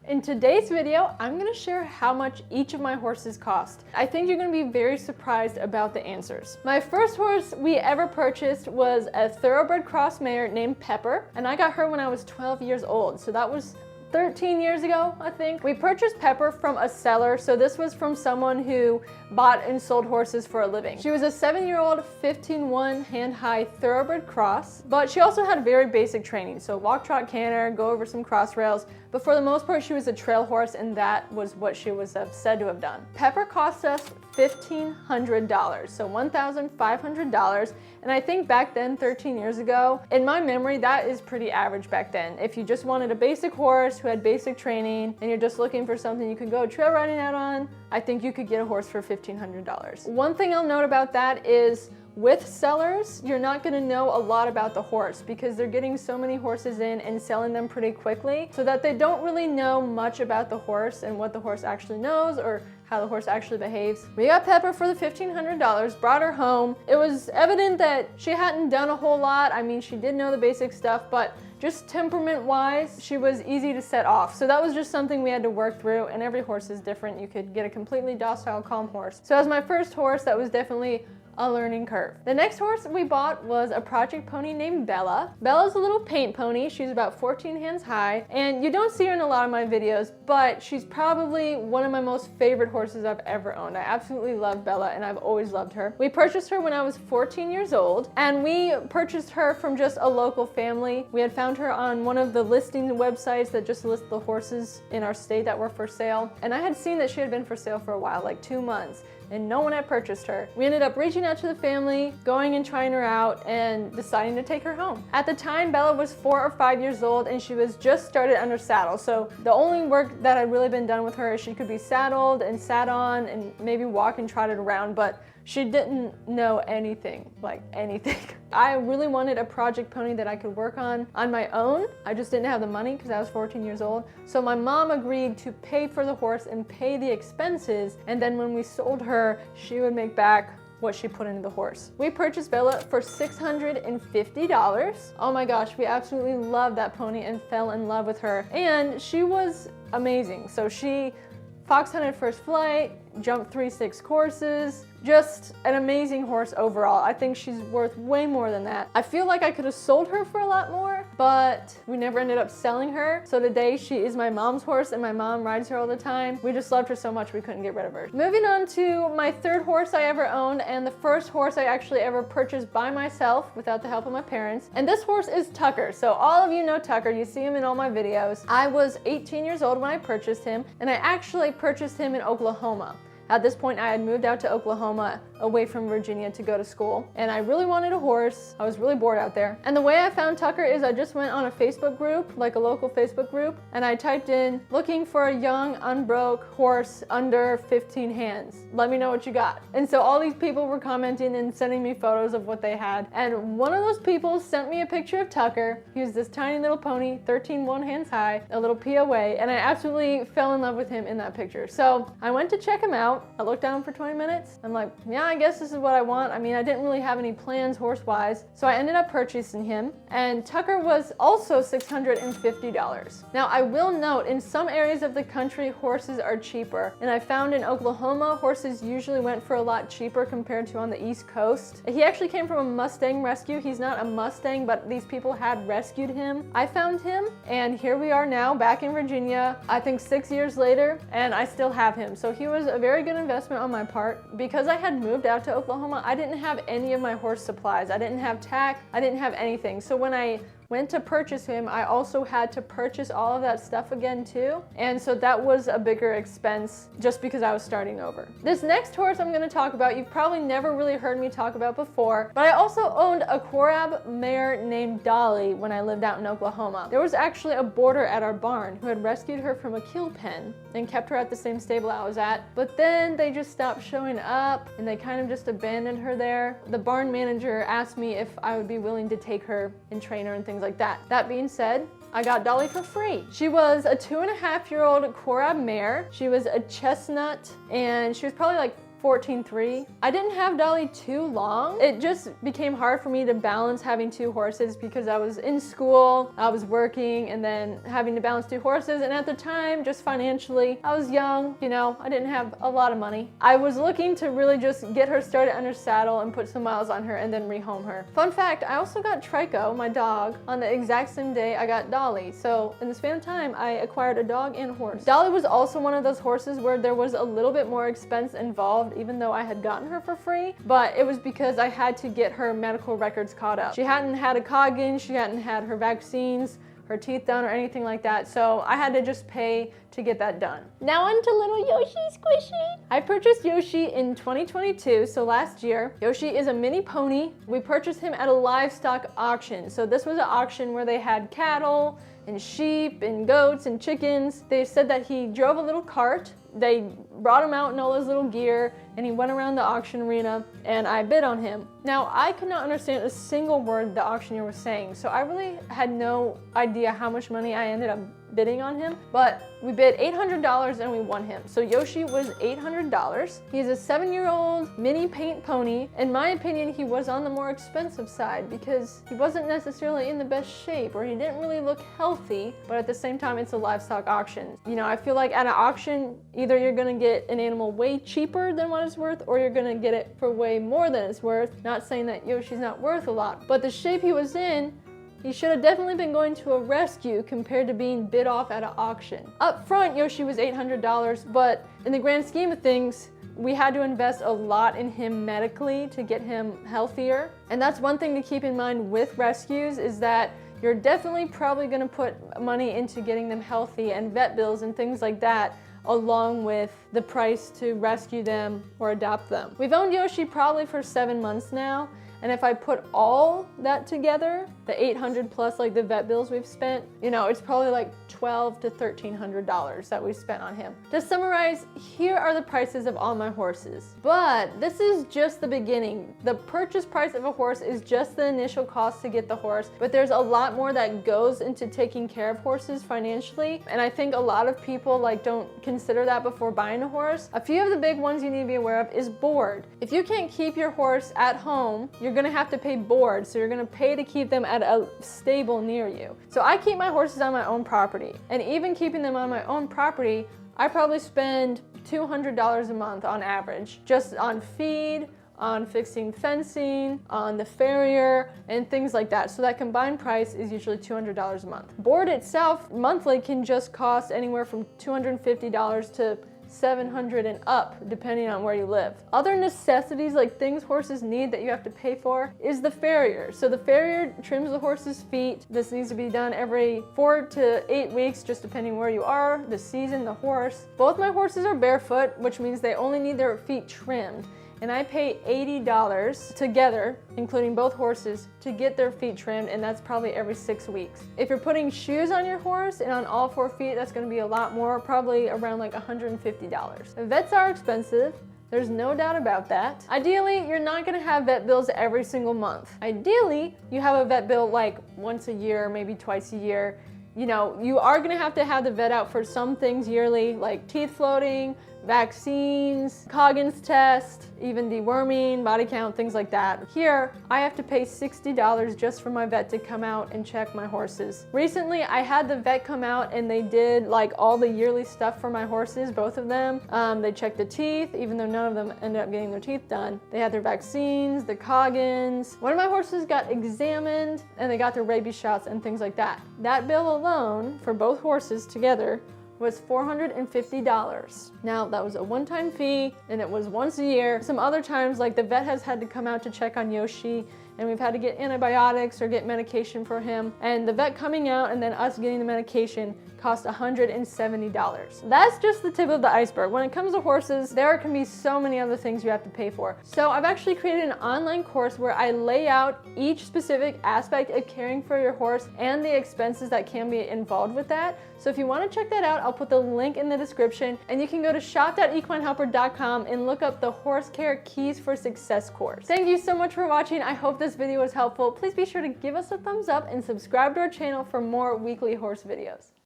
In today's video, I'm gonna share how much each of my horses cost. I think you're gonna be very surprised about the answers. My first horse we ever purchased was a thoroughbred cross mare named Pepper, and I got her when I was 12 years old, so that was 13 years ago, I think. We purchased Pepper from a seller, so this was from someone who bought and sold horses for a living. She was a 7-year-old 15-1 hand-high thoroughbred cross, but she also had very basic training, so walk, trot, canter, go over some cross rails, but for the most part she was a trail horse, and that was what she was said to have done. Pepper cost us $1,500, so $1,500, and I think back then, 13 years ago, in my memory, that is pretty average back then. If you just wanted a basic horse who had basic training, and you're just looking for something you could go trail riding out on, I think you could get a horse for $1,500. One thing I'll note about that is with sellers, you're not gonna know a lot about the horse because they're getting so many horses in and selling them pretty quickly so that they don't really know much about the horse and what the horse actually knows or how the horse actually behaves. We got Pepper for the $1,500, brought her home. It was evident that she hadn't done a whole lot. I mean, she did know the basic stuff, but just temperament-wise, she was easy to set off. So that was just something we had to work through, and every horse is different. You could get a completely docile, calm horse. So as my first horse, that was definitely a learning curve. The next horse we bought was a project pony named Bella. Bella's a little paint pony. She's about 14 hands high, and you don't see her in a lot of my videos, but she's probably one of my most favorite horses I've ever owned. I absolutely love Bella, and I've always loved her. We purchased her when I was 14 years old, and we purchased her from just a local family. We had found her on one of the listing websites that just list the horses in our state that were for sale, and I had seen that she had been for sale for a while, like 2 months, and no one had purchased her. We ended up reaching out to the family, going and trying her out, and deciding to take her home. At the time, Bella was 4 or 5 years old, and she was just started under saddle, so the only work that had really been done with her is she could be saddled and sat on and maybe walk and trotted around, but she didn't know anything, like anything. I really wanted a project pony that I could work on my own. I just didn't have the money because I was 14 years old. So my mom agreed to pay for the horse and pay the expenses, and then when we sold her, she would make back what she put into the horse. We purchased Bella for $650. Oh my gosh, we absolutely loved that pony and fell in love with her. And she was amazing. So she fox hunted first flight, jumped 3-6 courses, just an amazing horse overall. I think she's worth way more than that. I feel like I could have sold her for a lot more, but we never ended up selling her. So today she is my mom's horse and my mom rides her all the time. We just loved her so much we couldn't get rid of her. Moving on to my third horse I ever owned, and the first horse I actually ever purchased by myself without the help of my parents. And this horse is Tucker. So all of you know Tucker, you see him in all my videos. I was 18 years old when I purchased him, and I actually purchased him in Oklahoma. At this point, I had moved out to Oklahoma away from Virginia to go to school, and I really wanted a horse. I was really bored out there. And the way I found Tucker is I just went on a Facebook group, like a local Facebook group, and I typed in, looking for a young, unbroke horse under 15 hands. Let me know what you got. And so all these people were commenting and sending me photos of what they had. And one of those people sent me a picture of Tucker. He was this tiny little pony, 13-1 hands high, a little POA, and I absolutely fell in love with him in that picture. So I went to check him out. I looked at him for 20 minutes. I'm like, yeah, I guess this is what I want. I mean, I didn't really have any plans horse-wise. So I ended up purchasing him, and Tucker was also $650. Now, I will note, in some areas of the country, horses are cheaper. And I found in Oklahoma, horses usually went for a lot cheaper compared to on the East Coast. He actually came from a Mustang rescue. He's not a Mustang, but these people had rescued him. I found him, and here we are now, back in Virginia, I think 6 years later, and I still have him. So he was a very good investment on my part. Because I had moved out to Oklahoma, I didn't have any of my horse supplies. I didn't have tack, I didn't have anything. So when I went to purchase him, I also had to purchase all of that stuff again too. And so that was a bigger expense just because I was starting over. This next horse I'm gonna talk about, you've probably never really heard me talk about before, but I also owned a Korab mare named Dolly when I lived out in Oklahoma. There was actually a boarder at our barn who had rescued her from a kill pen and kept her at the same stable I was at, but then they just stopped showing up and they kind of just abandoned her there. The barn manager asked me if I would be willing to take her and train her and things like that. That being said, I got Dolly for free. She was a 2.5-year-old Korab mare. She was a chestnut, and she was probably like 14.3. I didn't have Dolly too long. It just became hard for me to balance having 2 horses because I was in school, I was working, and then having to balance 2 horses. And at the time, just financially, I was young, you know, I didn't have a lot of money. I was looking to really just get her started under saddle and put some miles on her and then rehome her. Fun fact, I also got Trico, my dog, on the exact same day I got Dolly. So in the span of time, I acquired a dog and a horse. Dolly was also one of those horses where there was a little bit more expense involved, even though I had gotten her for free, but it was because I had to get her medical records caught up. She hadn't had a Coggin, she hadn't had her vaccines, her teeth done, or anything like that, so I had to just pay to get that done. Now on to little Yoshi Squishy. I purchased Yoshi in 2022, so last year. Yoshi is a mini pony. We purchased him at a livestock auction. So this was an auction where they had cattle and sheep and goats and chickens. They said that he drove a little cart. They brought him out in all his little gear and he went around the auction arena and I bid on him. Now, I could not understand a single word the auctioneer was saying, so I really had no idea how much money I ended up bidding on him, but we bid $800 and we won him. So Yoshi was $800. He's a 7-year-old mini paint pony. In my opinion, he was on the more expensive side because he wasn't necessarily in the best shape or he didn't really look healthy, but at the same time, it's a livestock auction. You know, I feel like at an auction, either you're gonna get an animal way cheaper than what it's worth or you're gonna get it for way more than it's worth. Not saying that Yoshi's not worth a lot, but the shape he was in, he should have definitely been going to a rescue compared to being bid off at an auction. Up front, Yoshi was $800, but in the grand scheme of things, we had to invest a lot in him medically to get him healthier. And that's one thing to keep in mind with rescues is that you're definitely probably gonna put money into getting them healthy and vet bills and things like that, along with the price to rescue them or adopt them. We've owned Yoshi probably for 7 months now, and if I put all that together, the 800 plus like the vet bills we've spent, you know, it's probably like $1,200 to $1,300 that we spent on him. To summarize, here are the prices of all my horses. But this is just the beginning. The purchase price of a horse is just the initial cost to get the horse, but there's a lot more that goes into taking care of horses financially. And I think a lot of people like don't consider that before buying a horse. A few of the big ones you need to be aware of is board. If you can't keep your horse at home, you're gonna have to pay board. So you're gonna pay to keep them at a stable near you. So I keep my horses on my own property. And even keeping them on my own property, I probably spend $200 a month on average, just on feed, on fixing fencing, on the farrier, and things like that. So that combined price is usually $200 a month. Board itself monthly can just cost anywhere from $250 to $700 and up, depending on where you live. Other necessities, like things horses need that you have to pay for, is the farrier. So the farrier trims the horse's feet. This needs to be done every 4 to 8 weeks, just depending where you are, the season, the horse. Both my horses are barefoot, which means they only need their feet trimmed. And I pay $80 together, including both horses, to get their feet trimmed, and that's probably every 6 weeks. If you're putting shoes on your horse and on all 4 feet, that's gonna be a lot more, probably around like $150. Vets are expensive. There's no doubt about that. Ideally, you're not gonna have vet bills every single month. Ideally, you have a vet bill like once a year, maybe twice a year. You know, you are gonna have to have the vet out for some things yearly, like teeth floating, vaccines, Coggins test, even deworming, body count, things like that. Here, I have to pay $60 just for my vet to come out and check my horses. Recently, I had the vet come out and they did like all the yearly stuff for my horses, both of them. They checked the teeth, even though none of them ended up getting their teeth done. They had their vaccines, the Coggins. One of my horses got examined and they got their rabies shots and things like that. That bill alone for both horses together was $450. Now, that was a one-time fee, and it was once a year. Some other times, like the vet has had to come out to check on Yoshi, and we've had to get antibiotics or get medication for him. And the vet coming out and then us getting the medication cost $170. That's just the tip of the iceberg. When it comes to horses, there can be so many other things you have to pay for. So I've actually created an online course where I lay out each specific aspect of caring for your horse and the expenses that can be involved with that. So if you want to check that out, I'll put the link in the description, and you can go to shop.equinehelper.com and look up the Horse Care Keys for Success course. Thank you so much for watching. I hope this video was helpful. Please be sure to give us a thumbs up and subscribe to our channel for more weekly horse videos.